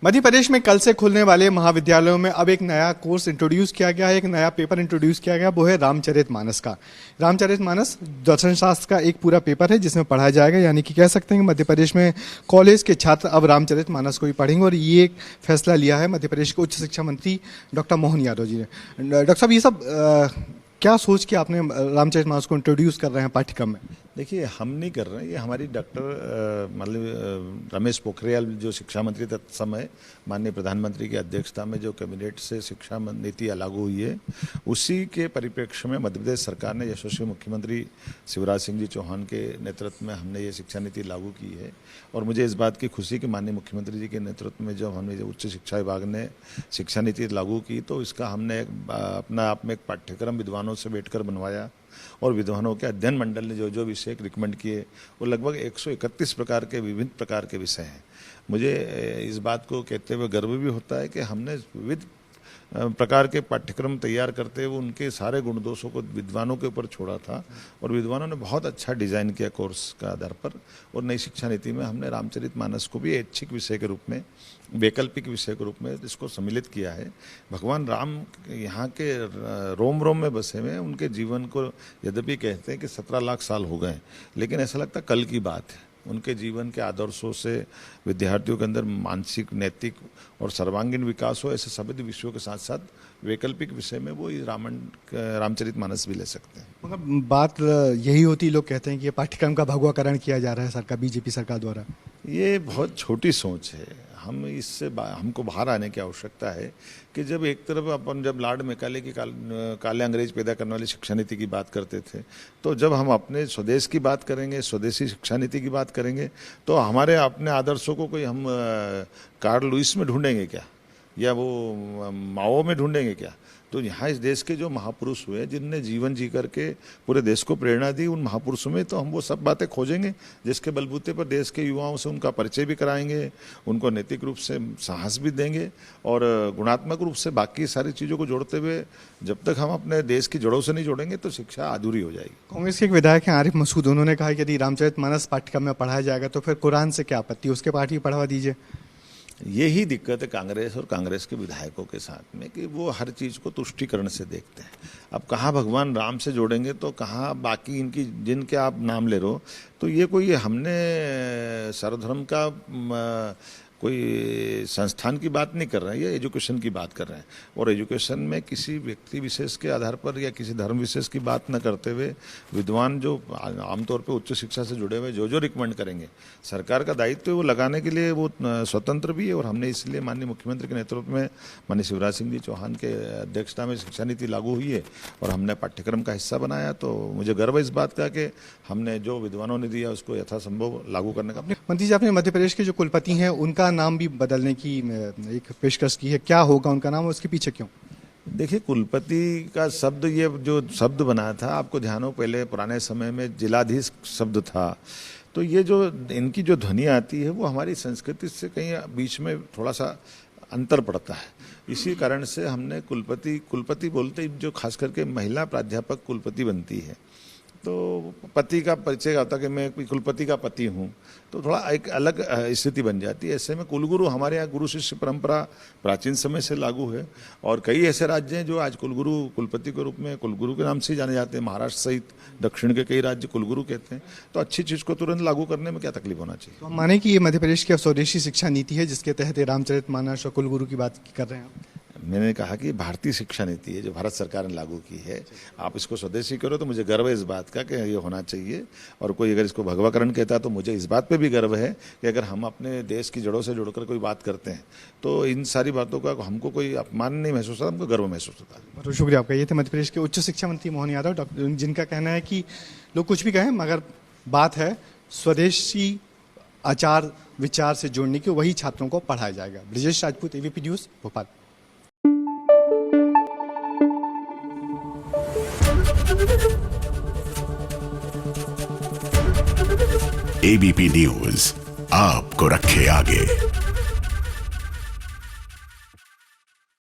मध्य प्रदेश में कल से खुलने वाले महाविद्यालयों में अब एक नया कोर्स इंट्रोड्यूस किया गया है, एक नया पेपर इंट्रोड्यूस किया गया, वो है रामचरितमानस का। रामचरितमानस दर्शन शास्त्र का एक पूरा पेपर है जिसमें पढ़ाया जाएगा, यानी कि कह सकते हैं कि मध्य प्रदेश में कॉलेज के छात्र अब रामचरितमानस को ही पढ़ेंगे। और ये एक फैसला लिया है मध्य प्रदेश के उच्च शिक्षा मंत्री डॉक्टर मोहन यादव जी ने। डॉक्टर साहब, ये सब क्या सोच के आपने रामचरितमानस को इंट्रोड्यूस कर रहे हैं पाठ्यक्रम में? देखिए, हम नहीं कर रहे हैं, ये हमारी रमेश पोखरियाल जो शिक्षा मंत्री तत्समय माननीय प्रधानमंत्री की अध्यक्षता में जो कैबिनेट से शिक्षा नीति लागू हुई है, उसी के परिप्रेक्ष्य में मध्य प्रदेश सरकार ने यशस्वी मुख्यमंत्री शिवराज सिंह जी चौहान के नेतृत्व में हमने ये शिक्षा नीति लागू की है। और मुझे इस बात की खुशी कि माननीय मुख्यमंत्री जी के नेतृत्व में जब हमने उच्च शिक्षा विभाग ने शिक्षा नीति लागू की तो इसका हमने अपना आप में एक पाठ्यक्रम विद्वानों से बैठकर बनवाया और विद्वानों के अध्ययन मंडल ने जो जो विषय रिकमेंड किए वो लगभग 131 प्रकार के विभिन्न प्रकार के विषय हैं। मुझे इस बात को कहते हुए गर्व भी होता है कि हमने विविध प्रकार के पाठ्यक्रम तैयार करते हुए उनके सारे गुण दोषों को विद्वानों के ऊपर छोड़ा था और विद्वानों ने बहुत अच्छा डिज़ाइन किया कोर्स का आधार पर। और नई शिक्षा नीति में हमने रामचरितमानस को भी ऐच्छिक विषय के रूप में, वैकल्पिक विषय के रूप में इसको सम्मिलित किया है। भगवान राम यहाँ के रोम रोम में बसे हुए हैं, उनके जीवन को यद्यपि कहते हैं कि 17 लाख साल हो गए, लेकिन ऐसा लगता कल की बात है। उनके जीवन के आदर्शों से विद्यार्थियों के अंदर मानसिक, नैतिक और सर्वांगीण विकास हो, ऐसे सभी विषयों के साथ साथ वैकल्पिक विषय में वो रामचरितमानस भी ले सकते हैं। मगर बात यही होती, लोग कहते हैं कि ये पाठ्यक्रम का भगवाकरण किया जा रहा है सरकार, बीजेपी सरकार द्वारा। ये बहुत छोटी सोच है। हम इससे हमको बाहर आने की आवश्यकता है कि जब एक तरफ अपन जब लॉर्ड मैकाले की काले अंग्रेज पैदा करने वाली शिक्षा नीति की बात करते थे, तो जब हम अपने स्वदेश की बात करेंगे, स्वदेशी शिक्षा नीति की बात करेंगे, तो हमारे अपने आदर्शों को कोई हम कार्ल लुईस में ढूंढेंगे क्या, या वो माओ में ढूंढेंगे क्या? तो यहाँ इस देश के जो महापुरुष हुए जिनने जीवन जी करके पूरे देश को प्रेरणा दी, उन महापुरुषों में तो हम वो सब बातें खोजेंगे जिसके बलबूते पर देश के युवाओं से उनका परिचय भी कराएंगे, उनको नैतिक रूप से साहस भी देंगे और गुणात्मक रूप से बाकी सारी चीज़ों को जोड़ते हुए जब तक हम अपने देश की जड़ों से नहीं जोड़ेंगे तो शिक्षा अधूरी हो जाएगी। कांग्रेस के एक विधायक हैं आरिफ मसूद, उन्होंने कहा कि यदि रामचरितमानस पाठ्यक्रम में पढ़ाया जाएगा तो फिर कुरान से क्या आपत्ति, उसके पाठ ही पढ़वा दीजिए। यही दिक्कत है कांग्रेस और कांग्रेस के विधायकों के साथ में कि वो हर चीज़ को तुष्टीकरण से देखते हैं। अब कहाँ भगवान राम से जोड़ेंगे तो कहाँ बाकी इनकी जिनके आप नाम ले रहे हो। तो ये कोई हमने सर्वधर्म का कोई संस्थान की बात नहीं कर रहे हैं, ये एजुकेशन की बात कर रहे हैं। और एजुकेशन में किसी व्यक्ति विशेष के आधार पर या किसी धर्म विशेष की बात न करते हुए विद्वान जो आमतौर पे उच्च शिक्षा से जुड़े हुए जो जो रिकमेंड करेंगे, सरकार का दायित्व है वो लगाने के लिए वो स्वतंत्र भी है। और हमने इसलिए माननीय मुख्यमंत्री के नेतृत्व में माननीय शिवराज सिंह जी चौहान के अध्यक्षता में शिक्षा नीति लागू हुई है और हमने पाठ्यक्रम का हिस्सा बनाया। तो मुझे गर्व है इस बात का कि हमने जो विद्वानों ने दिया उसको यथासंभव लागू करने का। मंत्री जी, आपने मध्य प्रदेश के जो कुलपति हैं उनका नाम भी बदलने की एक पेशकश की है, क्या होगा उनका नाम, उसके पीछे क्यों? देखिए, कुलपति का शब्द, ये जो शब्द बना था, आपको ध्यान हो पहले पुराने समय में जिलाधीश शब्द था। तो ये जो इनकी जो ध्वनि आती है वो हमारी संस्कृति से कहीं बीच में थोड़ा सा अंतर पड़ता है। इसी कारण से हमने कुलपति बोलते जो खास करके महिला प्राध्यापक कुलपति बनती है तो पति का परिचय आता कि मैं कुलपति का पति हूँ, तो थोड़ा एक अलग स्थिति बन जाती है। ऐसे में कुलगुरु, हमारे यहाँ गुरु शिष्य परंपरा प्राचीन समय से लागू है और कई ऐसे राज्य हैं जो आज कुलगुरु कुलपति के रूप में कुलगुरु के नाम से जाने जाते हैं। महाराष्ट्र सहित दक्षिण के कई राज्य कुलगुरु कहते हैं। तो अच्छी चीज़ को तुरंत लागू करने में क्या तकलीफ होना चाहिए। तो हम माने कि ये मध्य प्रदेश की स्वदेशी शिक्षा नीति है जिसके तहत रामचरितमानस और कुलगुरु की बात कर रहे हैं आप? मैंने कहा कि भारतीय शिक्षा नीति है जो भारत सरकार ने लागू की है, आप इसको स्वदेशी करो तो मुझे गर्व है इस बात का कि ये होना चाहिए। और कोई अगर इसको भगवाकरण कहता है तो मुझे इस बात पे भी गर्व है कि अगर हम अपने देश की जड़ों से जुड़कर कोई बात करते हैं तो इन सारी बातों का हमको कोई अपमान नहीं महसूस होता, हमको गर्व महसूस होता है। बहुत शुक्रिया आपका। ये थे मध्य प्रदेश के उच्च शिक्षा मंत्री मोहन यादव, डॉक्टर, जिनका कहना है कि लोग कुछ भी कहें मगर बात है स्वदेशी आचार विचार से जोड़ने की, वही छात्रों को पढ़ाया जाएगा। Brajesh Rajput, ABP news, Bhopal. ABP news आपको रखे आगे।